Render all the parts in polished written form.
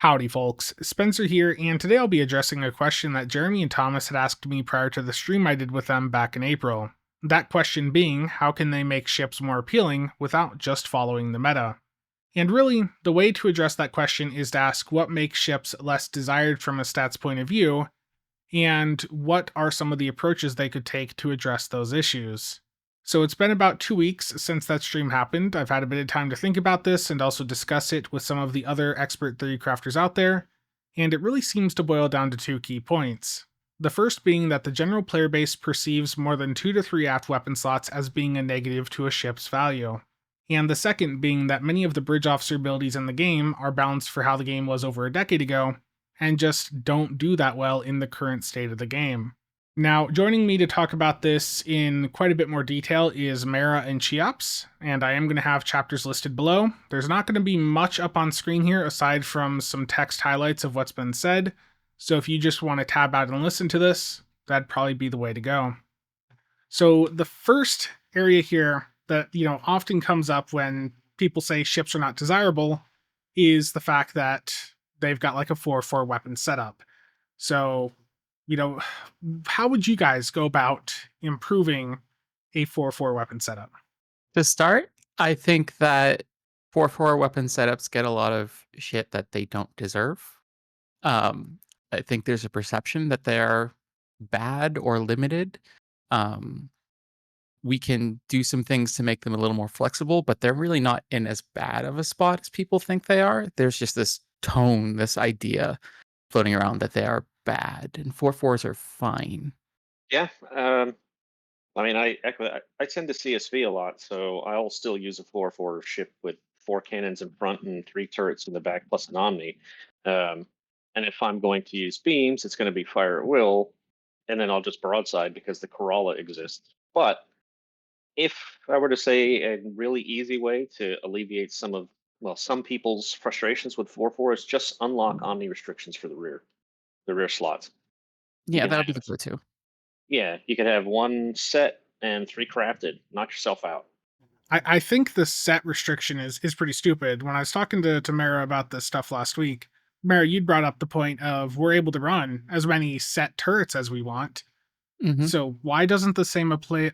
Howdy, folks. Spencer here, and today I'll be addressing a question that Jeremy and Thomas had asked me prior to the stream I did with them back in April. That question being, how can they make ships more appealing without just following the meta? And really, the way to address that question is to ask what makes ships less desired from a stats point of view, and what are some of the approaches they could take to address those issues. So it's been about 2 weeks since that stream happened. I've had a bit of time to think about this and also discuss it with some of the other expert theory crafters out there, and it really seems to boil down to two key points. The first being that the general player base perceives more than 2 to 3 aft weapon slots as being a negative to a ship's value. And the second being that many of the bridge officer abilities in the game are balanced for how the game was over a decade ago, and just don't do that well in the current state of the game. Now, joining me to talk about this in quite a bit more detail is Mara and Cheops, and I am going to have chapters listed below. There's not going to be much up on screen here aside from some text highlights of what's been said, so if you just want to tab out and listen to this, that'd probably be the way to go. So the first area here that, often comes up when people say ships are not desirable is the fact that they've got like a 4/4 weapon setup. So, how would you guys go about improving a 4/4 weapon setup? To start, I think that 4/4 weapon setups get a lot of shit that they don't deserve. I think there's a perception that they are bad or limited. Um, we can do some things to make them a little more flexible, but they're really not in as bad of a spot as people think they are. There's just this tone, this idea floating around that they are bad, and 4/4s are fine. Yeah, I mean, I tend to CSV a lot, so I'll still use a 4/4 ship with 4 cannons in front and 3 turrets in the back plus an Omni. Um, and if I'm going to use beams, it's going to be fire at will, and then I'll just broadside because the Corolla exists. But if I were to say a really easy way to alleviate some people's frustrations with 4/4 is just unlock Omni restrictions for the rear slots. You Yeah, can that'll be the go-to. Yeah, you could have one set and 3 crafted. Knock yourself out. I think the set restriction is pretty stupid. When I was talking to Mara about this stuff last week, Mara, you'd brought up the point of we're able to run as many set turrets as we want. Mhm. So why doesn't the same apply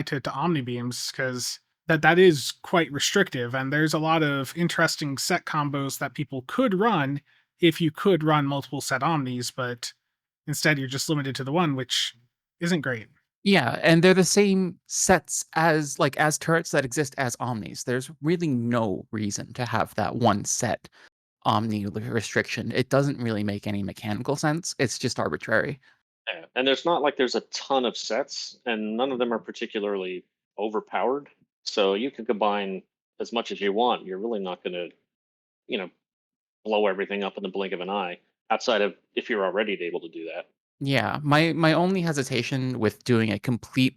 to Omni beams? Because that is quite restrictive, and there's a lot of interesting set combos that people could run if you could run multiple set Omnis, but instead you're just limited to the one, which isn't great. Yeah, and they're the same sets as turrets that exist as Omnis. There's really no reason to have that one set Omni restriction. It doesn't really make any mechanical sense. It's just arbitrary. Yeah. And there's not like there's a ton of sets, and none of them are particularly overpowered. So you can combine as much as you want. You're really not going to, you know, blow everything up in the blink of an eye. Outside of if you're already able to do that. Yeah, my only hesitation with doing a complete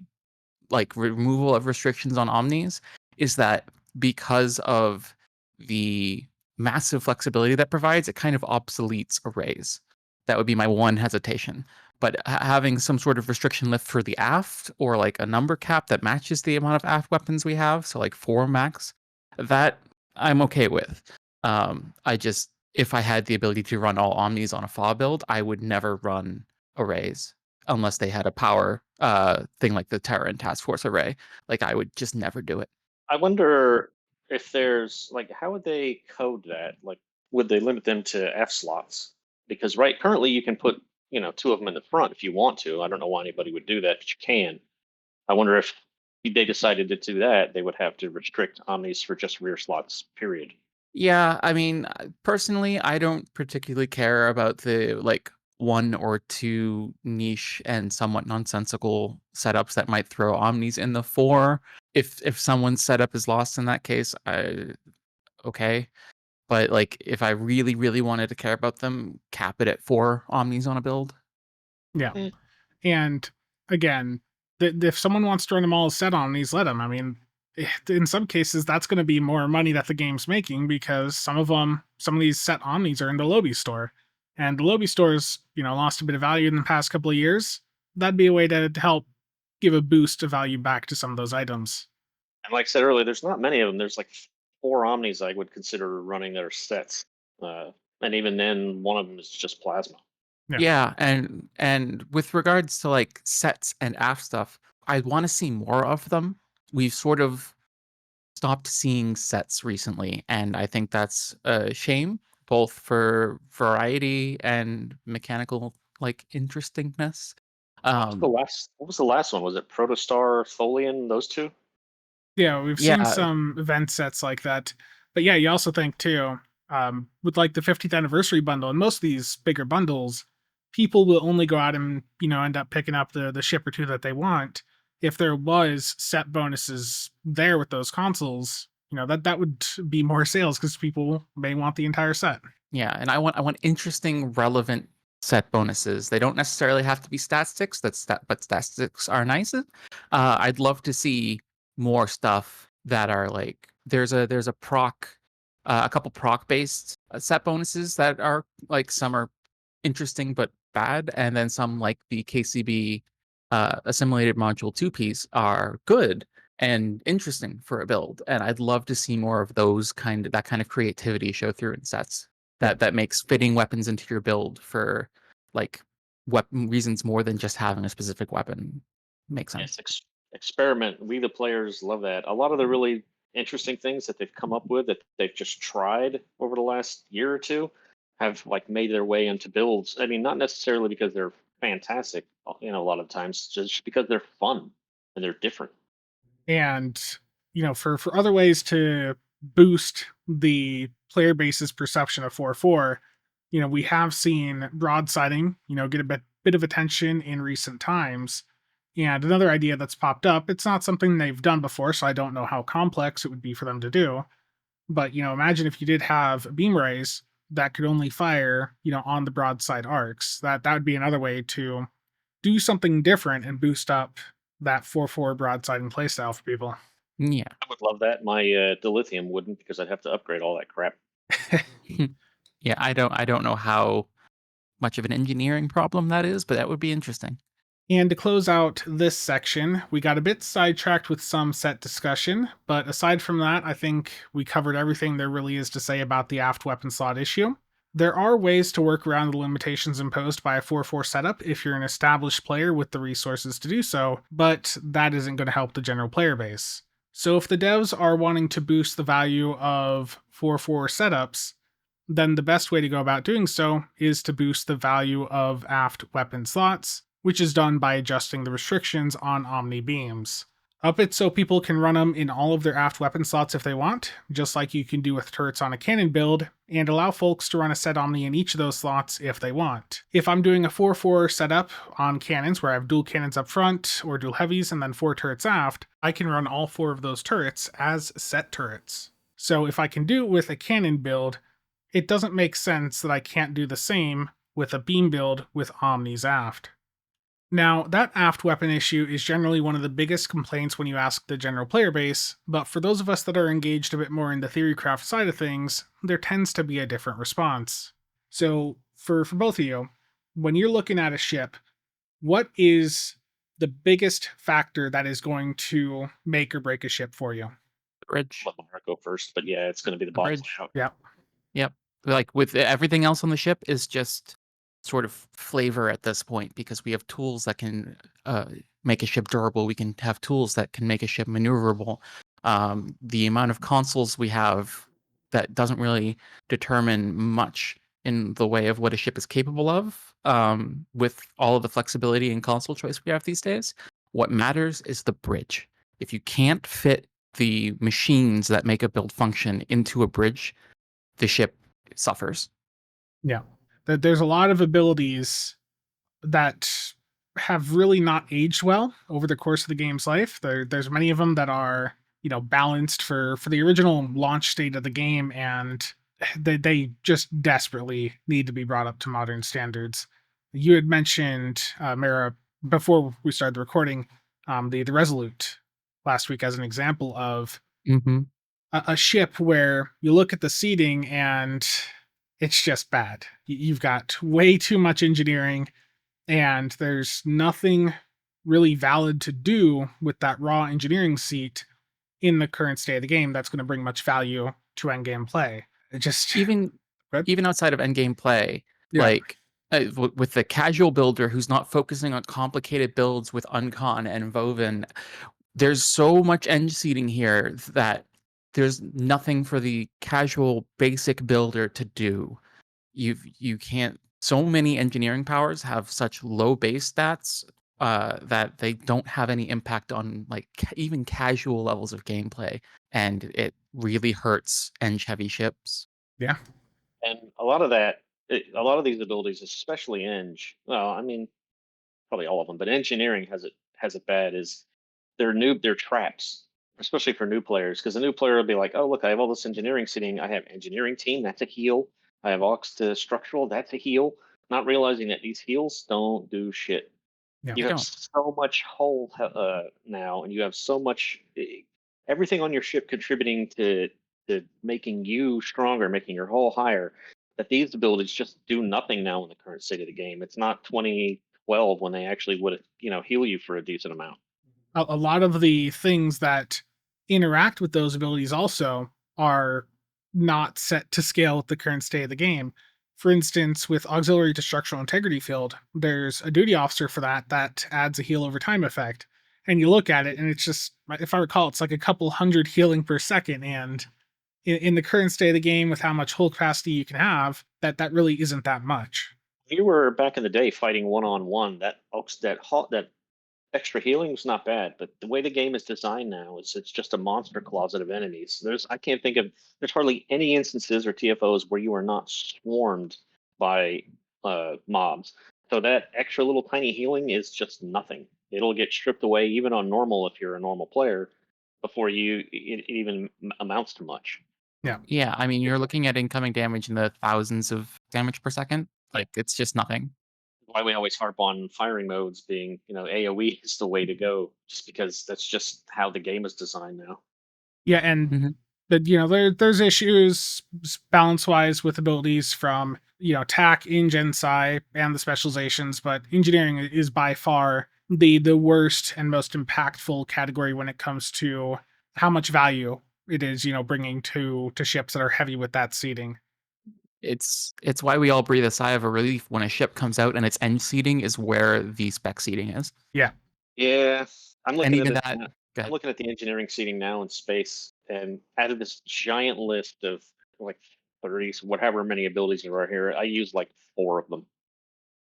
removal of restrictions on Omnis is that because of the massive flexibility that provides, it kind of obsoletes arrays. That would be my one hesitation. But having some sort of restriction lift for the aft, or like a number cap that matches the amount of aft weapons we have, so like 4 max, that I'm okay with. I just, if I had the ability to run all Omnis on a FA build, I would never run arrays unless they had a power thing like the Terran Task Force array. Like, I would just never do it. I wonder if there's like, how would they code that? Like, would they limit them to F slots? Because currently you can put, 2 of them in the front if you want to. I don't know why anybody would do that, but you can. I wonder if they decided to do that, they would have to restrict Omnis for just rear slots, period. Yeah, I mean, personally, I don't particularly care about the like 1 or 2 niche and somewhat nonsensical setups that might throw Omnis in the 4. If someone's setup is lost in that case, okay. But like, if I really, really wanted to care about them, cap it at 4 Omnis on a build. Yeah. Mm. And again, if someone wants to run them all as set Omnis, let them. I mean, in some cases, that's going to be more money that the game's making because some of these set Omnis are in the Lobby store. And the Lobby store's, lost a bit of value in the past couple of years. That'd be a way to help give a boost of value back to some of those items. And like I said earlier, there's not many of them. There's like 4 Omnis I would consider running that are sets. and even then, one of them is just plasma. Yeah, and with regards to like sets and aft stuff, I want to see more of them. We've sort of stopped seeing sets recently, and I think that's a shame, both for variety and mechanical like interestingness. What was the last one? Was it Protostar, Tholian? Those two? Yeah, we've seen Yeah, some event sets like that. But yeah, you also think too, with like the 50th anniversary bundle and most of these bigger bundles, people will only go out and, end up picking up the ship or two that they want. If there was set bonuses there with those consoles, that would be more sales because people may want the entire set. yeah, and I want interesting, relevant set bonuses. They don't necessarily have to be stat sticks. But stat sticks are nice. I'd love to see more stuff that are like there's a proc, a couple proc based set bonuses that are like some are interesting but bad, and then some like the KCB assimilated module 2 piece are good and interesting for a build. And I'd love to see more of that kind of creativity show through in sets that makes fitting weapons into your build for like weapon reasons more than just having a specific weapon makes sense. Experiment. We the players love that. A lot of the really interesting things that they've come up with that they've just tried over the last year or two have like made their way into builds. I mean, not necessarily because they're fantastic, a lot of times just because they're fun and they're different. And, for other ways to boost the player base's perception of 4-4, we have seen broadsiding, get a bit of attention in recent times. And another idea that's popped up, it's not something they've done before, so I don't know how complex it would be for them to do. But, imagine if you did have beam rays that could only fire, on the broadside arcs. That would be another way to do something different and boost up that 4-4 broadsiding playstyle for people. Yeah. I would love that. My dilithium wouldn't because I'd have to upgrade all that crap. Yeah, I don't know how much of an engineering problem that is, but that would be interesting. And to close out this section, we got a bit sidetracked with some set discussion, but aside from that, I think we covered everything there really is to say about the aft weapon slot issue. There are ways to work around the limitations imposed by a 4-4 setup if you're an established player with the resources to do so, but that isn't going to help the general player base. So if the devs are wanting to boost the value of 4-4 setups, then the best way to go about doing so is to boost the value of aft weapon slots, which is done by adjusting the restrictions on Omni beams. Up it so people can run them in all of their aft weapon slots if they want, just like you can do with turrets on a cannon build, and allow folks to run a set Omni in each of those slots if they want. If I'm doing a 4-4 setup on cannons where I have dual cannons up front, or dual heavies and then 4 turrets aft, I can run all 4 of those turrets as set turrets. So if I can do it with a cannon build, it doesn't make sense that I can't do the same with a beam build with Omnis aft. Now, that aft weapon issue is generally one of the biggest complaints when you ask the general player base, but for those of us that are engaged a bit more in the theorycraft side of things, there tends to be a different response. So, for both of you, when you're looking at a ship, what is the biggest factor that is going to make or break a ship for you? The bridge. Let Lamar go first, but yeah, it's going to be the boss bridge. layout. Yep. Like with everything else on the ship is just sort of flavor at this point because we have tools that can make a ship durable. We can have tools that can make a ship maneuverable. The amount of consoles we have that doesn't really determine much in the way of what a ship is capable of with all of the flexibility and console choice we have these days. What matters is the bridge. If you can't fit the machines that make a build function into a bridge, the ship suffers. Yeah. There's a lot of abilities that have really not aged well over the course of the game's life. There's many of them that are, balanced for the original launch state of the game, and they just desperately need to be brought up to modern standards. You had mentioned, Mara, before we started the recording, the Resolute last week as an example of Mm-hmm. a ship where you look at the seating and it's just bad. You've got way too much engineering, and there's nothing really valid to do with that raw engineering seat in the current state of the game that's going to bring much value to endgame play. It just Even Good. even outside of endgame play, Yeah. like with the casual builder who's not focusing on complicated builds with uncon and woven, there's so much end seeding here that there's nothing for the casual basic builder to do. You can't. So many engineering powers have such low base stats that they don't have any impact on like even casual levels of gameplay, and it really hurts eng heavy ships. Yeah. And a lot of that, a lot of these abilities, especially Eng. Well, I mean, probably all of them, but engineering has it bad. Is they're traps, especially for new players, because the new player will be like, oh look, I have all this engineering sitting. I have engineering team, that's a heal. I have aux to structural, that's a heal. Not realizing that these heals don't do shit. Yeah. They You have don't. so much hull now, and you have so much everything on your ship contributing to making you stronger, making your hull higher. That these abilities just do nothing now in the current state of the game. It's not 2012 when they actually would heal you for a decent amount. A lot of the things that interact with those abilities also are not set to scale with the current state of the game. For instance, with auxiliary to structural integrity field, there's a duty officer for that adds a heal over time effect. And you look at it, and it's just, if I recall, it's like a couple hundred healing per second. And in the current state of the game, with how much hull capacity you can have, that really isn't that much. If you were back in the day fighting one on one, that extra healing is not bad, but the way the game is designed now is it's just a monster closet of enemies. I can't think of there's hardly any instances or TFOs where you are not swarmed by mobs. So that extra little tiny healing is just nothing. It'll get stripped away even on normal if you're a normal player before it even amounts to much. Yeah. Yeah, I mean, you're looking at incoming damage in the thousands of damage per second. Like, it's just nothing. Why we always harp on firing modes being, AoE is the way to go, just because that's just how the game is designed now. Yeah, and Mhm. but there's issues balance wise with abilities from TAC, Eng, and Psi, and the specializations, but engineering is by far the worst and most impactful category when it comes to how much value it is bringing to ships that are heavy with that seating. It's why we all breathe a sigh of a relief when a ship comes out and its end seating is where the spec seating is. Yeah. Yeah, I'm And looking at even it. that, go I'm ahead. looking at the engineering seating now in space, and out of this giant list of like 30, whatever many abilities there are here, I use like 4 of them,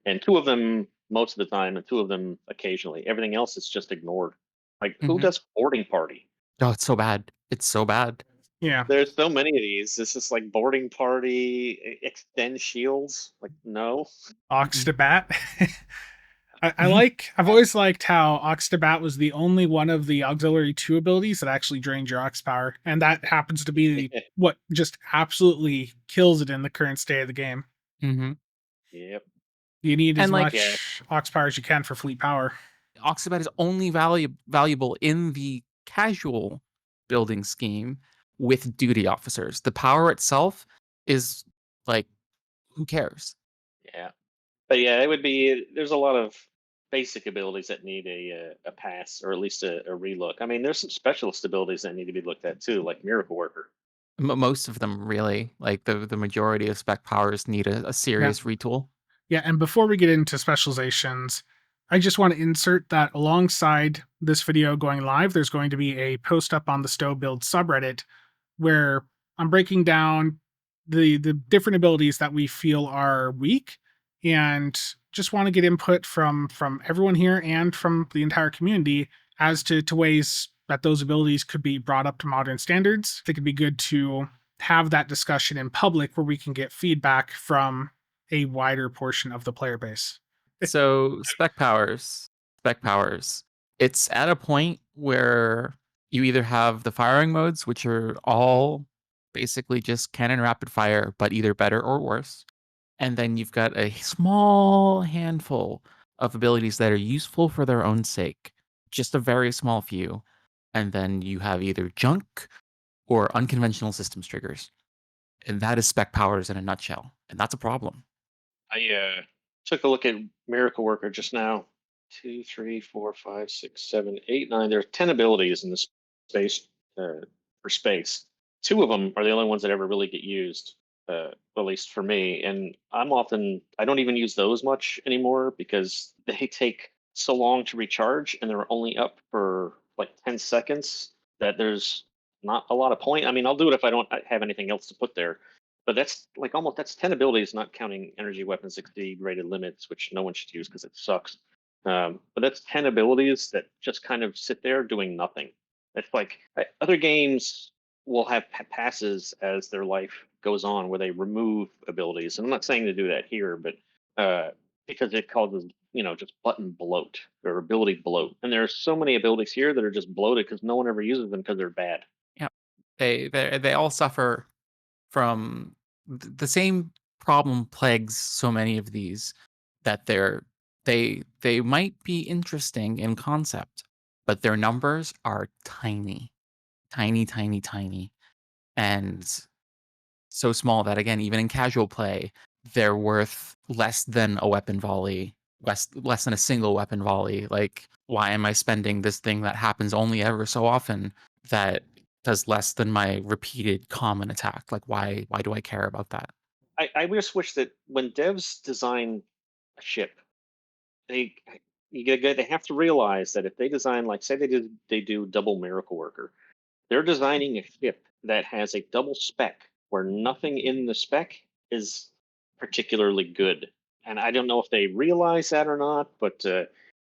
and 2 of them most of the time, and 2 of them occasionally. Everything else is just ignored. Like, who Mhm. does boarding party? Oh, it's so bad. It's so bad. Yeah. There's so many of these. It's just like boarding party, extend shields. Like, no. Ox Mm-mm. to bat. I've always liked how Ox to Bat was the only one of the auxiliary 2 abilities that actually drained your Ox power. And that happens to be what just absolutely kills it in the current state of the game. Mhm. Yep. You need as And, like, Yeah. much Ox power as you can for fleet power. Oxabat is only valuable in the casual building scheme with duty officers. The power itself is like, who cares? Yeah. But yeah, it would be. There's a lot of basic abilities that need a pass or at least a relook. I mean, there's some specialist abilities that need to be looked at too, like Miracle Worker. Most of them really, like the majority of spec powers need a Yeah. serious retool. Yeah, and before we get into specializations, I just want to insert that alongside this video going live, there's going to be a post up on the stobuilds subreddit where I'm breaking down the different abilities that we feel are weak, and just want to get input from everyone here and from the entire community as to ways that those abilities could be brought up to modern standards. I think it'd be good to have that discussion in public where we can get feedback from a wider portion of the player base. So spec powers. It's at a point where you either have the firing modes, which are all basically just cannon rapid fire, but either better or worse. And then you've got a small handful of abilities that are useful for their own sake, just a very small few. And then you have either junk or unconventional systems triggers. And that is spec powers in a nutshell. And that's a problem. I took a look at Miracle Worker just now. 2, 3, 4, 5, 6, 7, 8, 9. There's 10 abilities in this space for space. 2 of them are the only ones that ever really get used. at least for me. And I don't even use those much anymore because they take so long to recharge and they're only up for like 10 seconds that there's not a lot of point. I mean, I'll do it if I don't have anything else to put there. But that's 10 abilities, not counting energy weapons exceed rated limits, which no one should use because it sucks. But that's 10 abilities that just kind of sit there doing nothing. It's like other games will have passes as their life goes on where they remove abilities. And I'm not saying to do that here, but because it causes, just button bloat or ability bloat. And there are so many abilities here that are just bloated because no one ever uses them because they're bad. Yeah, they all suffer from the same problem plagues so many of these, that they might be interesting in concept, but their numbers are tiny, tiny, tiny, tiny, and so small that, again, even in casual play, they're worth less than a weapon volley, less than a single weapon volley. Like, why am I spending this thing that happens only ever so often, that does less than my repeated common attack? Like, why do I care about that? I just wish that when devs design a ship, they they have to realize that if they design, like, say they do double miracle worker, they're designing a ship that has a double spec where nothing in the spec is particularly good. And I don't know if they realize that or not, but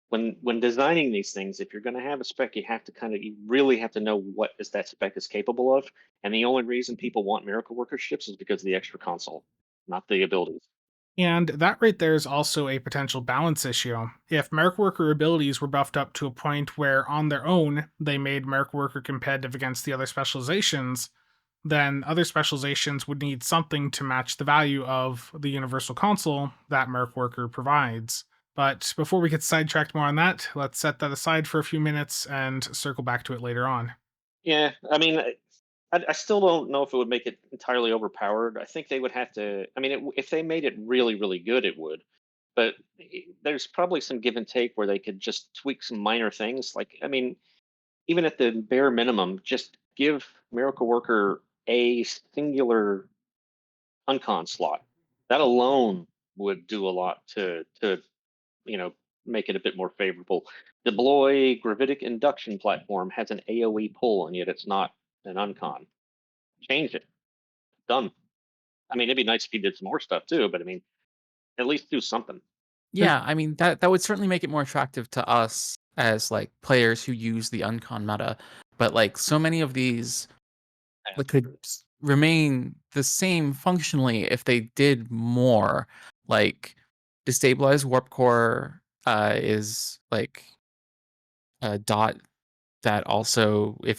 when designing these things, if you're going to have a spec, you really have to know what is that spec is capable of. And the only reason people want miracle worker ships is because of the extra console, not the abilities. And that right there is also a potential balance issue. If Miracle Worker abilities were buffed up to a point where on their own they made Miracle Worker competitive against the other specializations, then other specializations would need something to match the value of the universal console that Miracle Worker provides. But before we get sidetracked more on that, let's set that aside for a few minutes and circle back to it later on. Yeah, I mean, I still don't know if it would make it entirely overpowered. I think they would have to. I mean, if they made it really, really good, it would. But there's probably some give and take where they could just tweak some minor things. Like, I mean, even at the bare minimum, just give Miracle Worker a singular uncon slot. That alone would do a lot to you know make it a bit more favorable. The Bloy gravitic induction platform has an AOE pull, and yet it's not an uncon. Change it. Done. I mean, it'd be nice if he did some more stuff too, but I mean, at least do something. Yeah, I mean, that would certainly make it more attractive to us as, like, players who use the uncon meta. But, like, so many of these, like, could remain the same functionally if they did more. Like, destabilize warp core is like a dot that also, if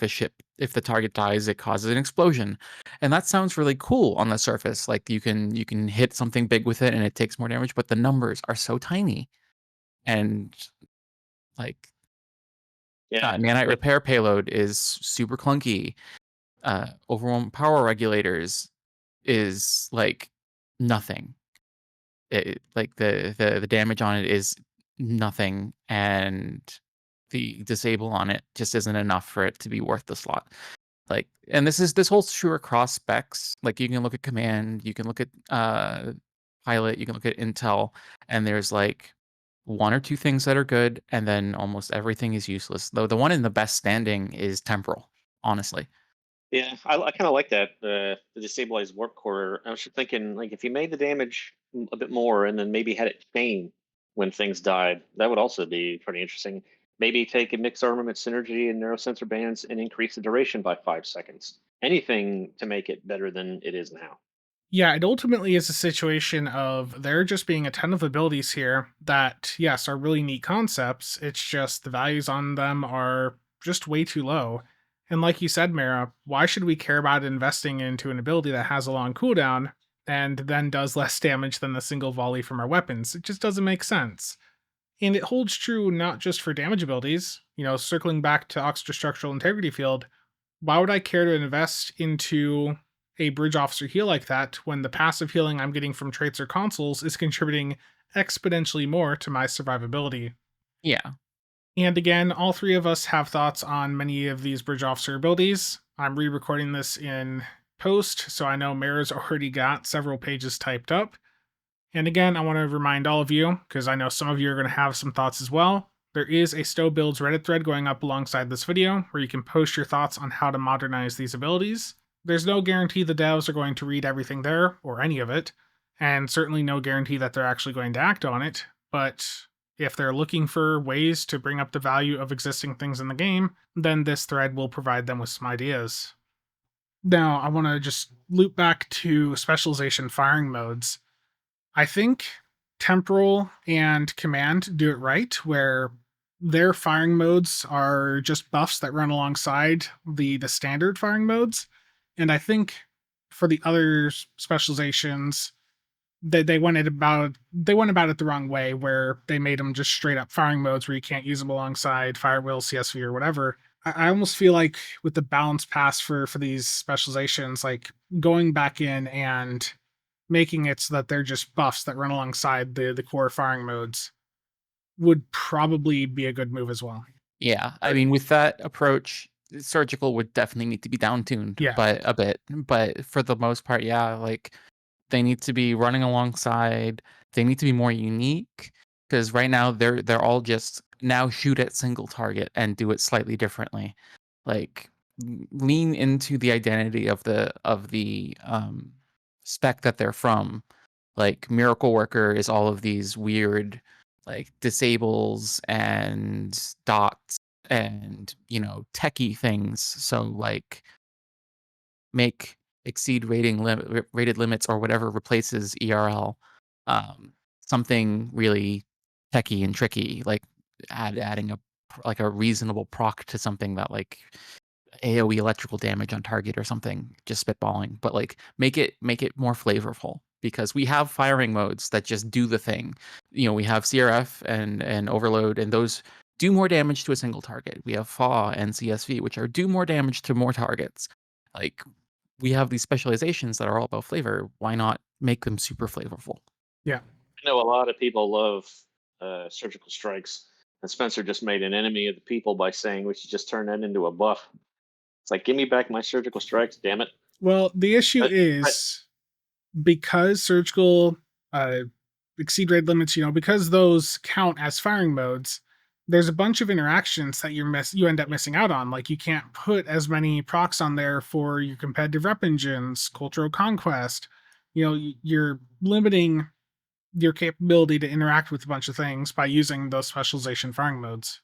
the target dies, it causes an explosion. And that sounds really cool on the surface. Like, you can hit something big with it and it takes more damage, but the numbers are so tiny. And, like, Yeah, nanite repair payload is super clunky. Overwhelm power regulators is like nothing. Like, the damage on it is nothing, and the disable on it just isn't enough for it to be worth the slot. Like, and this holds true across specs. Like, you can look at command, you can look at pilot, you can look at intel, and there's like one or two things that are good, and then almost everything is useless. Though the one in the best standing is temporal, honestly. yeah, I kind of like that the destabilized warp core. I was just thinking, like, if you made the damage a bit more, and then maybe had it chain when things died, that would also be pretty interesting. Maybe take a mixed armament synergy and narrow sensor bands and increase the duration by 5 seconds. Anything to make it better than it is now. Yeah, it ultimately is a situation of there just being a ton of abilities here that, yes, are really neat concepts. It's just the values on them are just way too low. And like you said, Mara, why should we care about investing into an ability that has a long cooldown and then does less damage than the single volley from our weapons? It just doesn't make sense. And it holds true not just for damage abilities, circling back to Oxtra Structural Integrity Field, why would I care to invest into a bridge officer heal like that when the passive healing I'm getting from traits or consoles is contributing exponentially more to my survivability? Yeah. And again, all three of us have thoughts on many of these bridge officer abilities. I'm re recording this in post, so I know Mara's already got several pages typed up. And again, I want to remind all of you, because I know some of you are going to have some thoughts as well, there is a stobuilds Reddit thread going up alongside this video where you can post your thoughts on how to modernize these abilities. There's no guarantee the devs are going to read everything there, or any of it, and certainly no guarantee that they're actually going to act on it, but if they're looking for ways to bring up the value of existing things in the game, then this thread will provide them with some ideas. Now, I want to just loop back to specialization firing modes. I think Temporal and Command do it right, where their firing modes are just buffs that run alongside the standard firing modes. And I think for the other specializations, they went about it the wrong way, where they made them just straight up firing modes where you can't use them alongside Fire Will, CSV, or whatever. I almost feel like with the balance pass for these specializations, like going back in and making it so that they're just buffs that run alongside the core firing modes would probably be a good move as well. Yeah, I mean, with that approach, surgical would definitely need to be down-tuned Yeah. by a bit, but for the most part, yeah, like they need to be running alongside. They need to be more unique, because right now they're all just now shoot at single target and do it slightly differently. Like lean into the identity of the spec that they're from. Like Miracle Worker is all of these weird like disables and dots and techie things. So like make exceed rated limits or whatever replaces ERL, something really techie and tricky, like adding a reasonable proc to something that like AoE electrical damage on target or something, just spitballing, but like make it more flavorful, because we have firing modes that just do the thing. We have CRF and Overload, and those do more damage to a single target. We have FAW and CSV, which are do more damage to more targets. Like we have these specializations that are all about flavor. Why not make them super flavorful? Yeah. I know a lot of people love surgical strikes, and Spencer just made an enemy of the people by saying we should just turn that into a buff. It's like, give me back my surgical strikes, damn it. Well, the issue But because surgical exceed raid limits, because those count as firing modes, there's a bunch of interactions that you end up missing out on. Like you can't put as many procs on there for your competitive rep engines, cultural conquest. You're limiting your capability to interact with a bunch of things by using those specialization firing modes.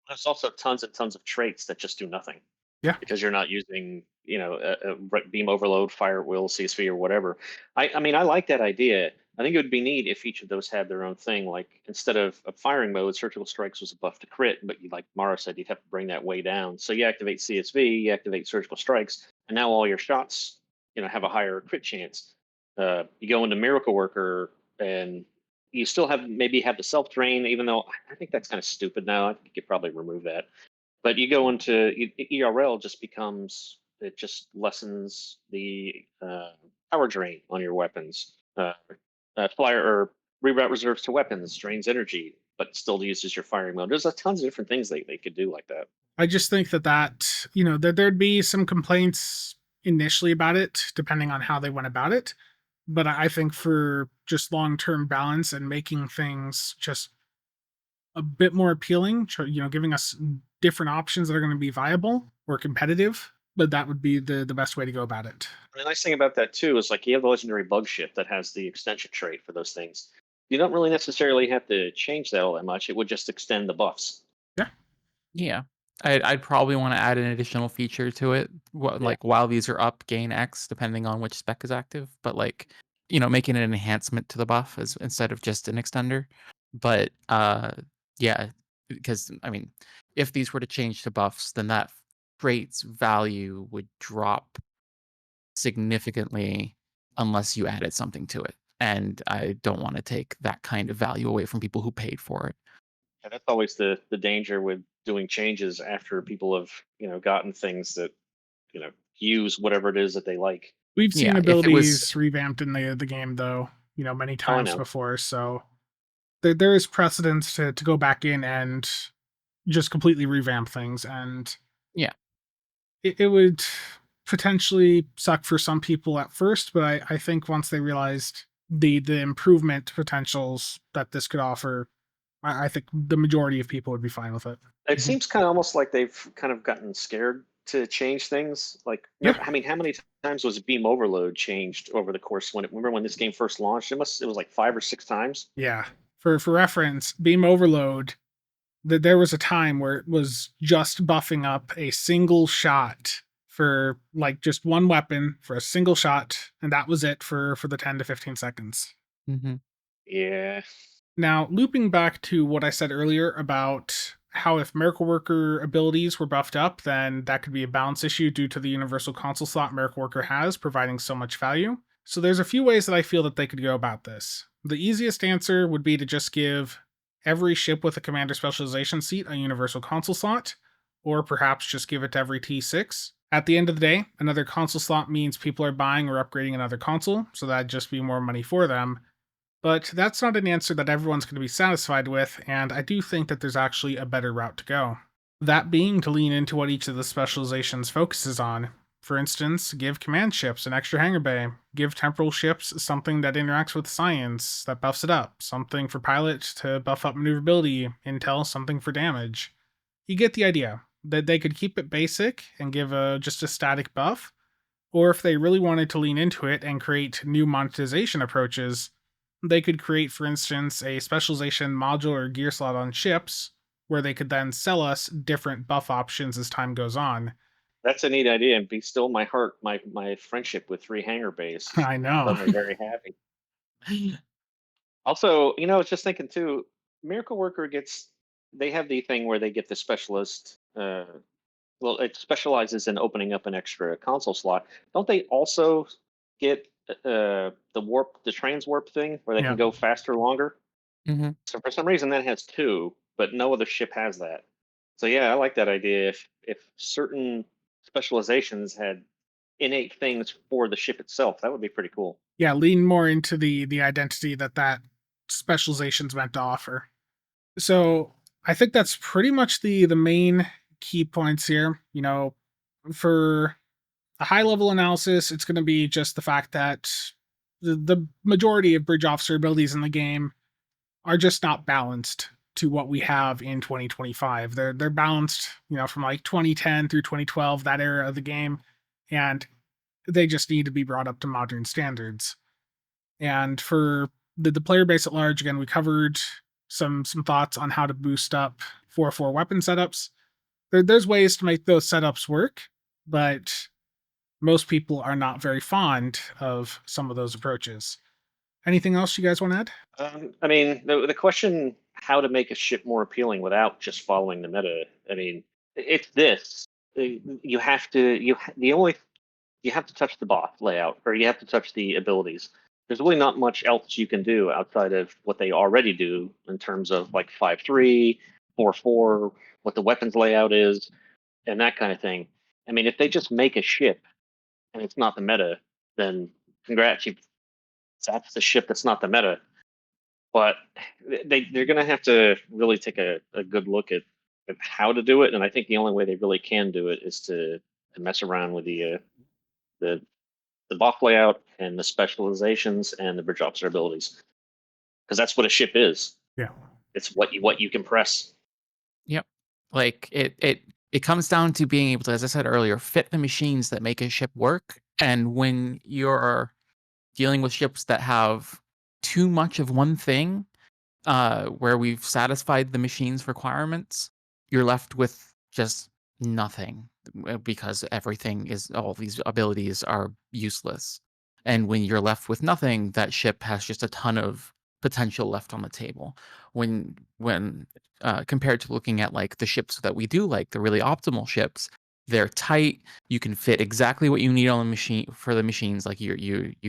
there's also tons and tons of traits that just do nothing. Yeah. Because you're not using, beam overload, fire will, CSV, or whatever. I mean, I like that idea. I think it would be neat if each of those had their own thing. Like instead of a firing mode, surgical strikes was a buff to crit, but like Mara said, you'd have to bring that way down. So you activate CSV, you activate surgical strikes, and now all your shots, have a higher crit chance. You go into Miracle Worker, and you still maybe have the self drain, even though I think that's kind of stupid now. I think you could probably remove that. But you go into ERL, it just lessens the power drain on your weapons. Flyer or reroute reserves to weapons drains energy, but still uses your firing mode. There's tons of different things they could do like that. I just think that there'd be some complaints initially about it, depending on how they went about it. But I think for just long-term balance and making things just a bit more appealing, giving us different options that are going to be viable or competitive, but that would be the best way to go about it. And the nice thing about that too is like you have the legendary bug ship that has the extension trait for those things. You don't really necessarily have to change that all that much. It would just extend the buffs. Yeah. I'd probably want to add an additional feature to it. Like while these are up, gain X, depending on which spec is active. But like, making an enhancement to the buff instead of just an extender. But yeah, because I mean, if these were to change to buffs, then that trait's value would drop significantly unless you added something to it. And I don't want to take that kind of value away from people who paid for it. Yeah, that's always the danger with doing changes after people have gotten things that use whatever it is that they like. We've seen Yeah, abilities revamped in the game, though, many times before. So there is precedence to go back in and just completely revamp things. And yeah, it would potentially suck for some people at first, but I think once they realized the improvement potentials that this could offer, I think the majority of people would be fine with it. It seems kind of almost like they've kind of gotten scared to change things. Like, Yeah. I mean, how many times was beam overload changed over the course remember when this game first launched? It was like 5 or 6 times. Yeah. For reference, beam overload, there was a time where it was just buffing up a single shot for like just one weapon for a single shot, and that was it for the 10 to 15 seconds. Mm-hmm. Yeah. Now, looping back to what I said earlier about how if Miracle Worker abilities were buffed up, then that could be a balance issue due to the universal console slot Miracle Worker has, providing so much value. So there's a few ways that I feel that they could go about this. The easiest answer would be to just give every ship with a commander specialization seat a universal console slot, or perhaps just give it to every T6. At the end of the day, another console slot means people are buying or upgrading another console, so that'd just be more money for them. But that's not an answer that everyone's going to be satisfied with, and I do think that there's actually a better route to go. That being to lean into what each of the specializations focuses on. For instance, give command ships an extra hangar bay, give temporal ships something that interacts with science, that buffs it up, something for pilot to buff up maneuverability, intel something for damage. You get the idea, that they could keep it basic and give just a static buff, or if they really wanted to lean into it and create new monetization approaches, they could create, for instance, a specialization module or gear slot on ships, where they could then sell us different buff options as time goes on. That's a neat idea. And be still my heart, my friendship with 3 hangar bays. I know. Done me very happy. Also, I was just thinking too, Miracle Worker they have the thing where they get the specialist. Well, it specializes in opening up an extra console slot. Don't they also get the transwarp thing where they Yeah. can go faster, longer? Mm-hmm. So for some reason that has 2, but no other ship has that. So yeah, I like that idea. If certain specializations had innate things for the ship itself, that would be pretty cool. Yeah, lean more into the identity that specialization's meant to offer. So I think that's pretty much the main key points here. For a high level analysis, it's going to be just the fact that the majority of bridge officer abilities in the game are just not balanced to what we have in 2025. They're balanced, from like 2010 through 2012, that era of the game, and they just need to be brought up to modern standards. And for the player base at large, again, we covered some thoughts on how to boost up 4/4 weapon setups. There's ways to make those setups work, but most people are not very fond of some of those approaches. Anything else you guys want to add? I mean, the question how to make a ship more appealing without just following the meta. I mean, it's this. You have to you have to touch the Boff layout, or you have to touch the abilities. There's really not much else you can do outside of what they already do in terms of like 5/3, 4/4, what the weapons layout is, and that kind of thing. I mean, if they just make a ship and it's not the meta, then congrats, that's the ship that's not the meta. But they're going to have to really take a good look at how to do it, and I think the only way they really can do it is to mess around with the Boff layout and the specializations and the bridge officer abilities, because that's what a ship is. Yeah. It's what you can press. Yep. Like it comes down to being able to, as I said earlier, fit the machines that make a ship work. And when you're dealing with ships that have too much of one thing, where we've satisfied the machine's requirements, you're left with just nothing, because all these abilities are useless. And when you're left with nothing, that ship has just a ton of potential left on the table. When compared to looking at like the ships that we do, like the really optimal ships, they're tight. You can fit exactly what you need on the machine for the machines. Like you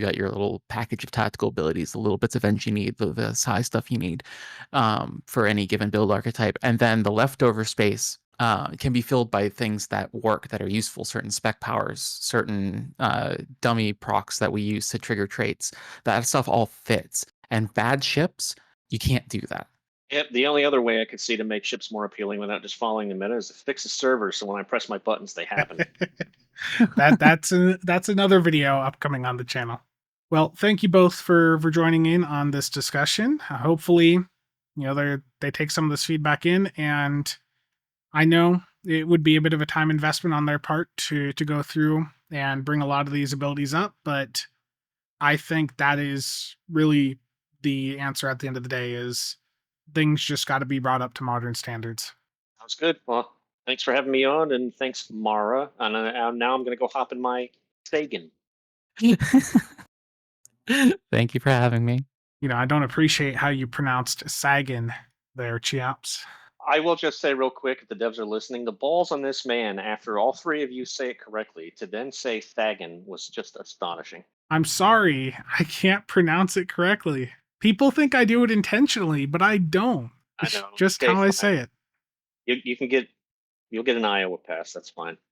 got your little package of tactical abilities, the little bits of engine you need, the size stuff you need for any given build archetype, and then the leftover space can be filled by things that work, that are useful, certain spec powers, certain dummy procs that we use to trigger traits. That stuff all fits. And bad ships, you can't do that. Yep, the only other way I could see to make ships more appealing without just following the meta is to fix the server so when I press my buttons, they happen. That's another video upcoming on the channel. Well, thank you both for joining in on this discussion. Hopefully, they take some of this feedback in, and I know it would be a bit of a time investment on their part to go through and bring a lot of these abilities up, but I think that is really the answer at the end of the day is things just got to be brought up to modern standards. Sounds good. Well, thanks for having me on, and thanks, Mara. And now I'm going to go hop in my Sagan. Thank you for having me. I don't appreciate how you pronounced Sagan there, Cheops. I will just say real quick, if the devs are listening, the balls on this man, after all three of you say it correctly, to then say Thagan was just astonishing. I'm sorry, I can't pronounce it correctly. People think I do it intentionally, but I don't. I It's know. just Okay, how I fine. say it. You'll get an Iowa pass. That's fine.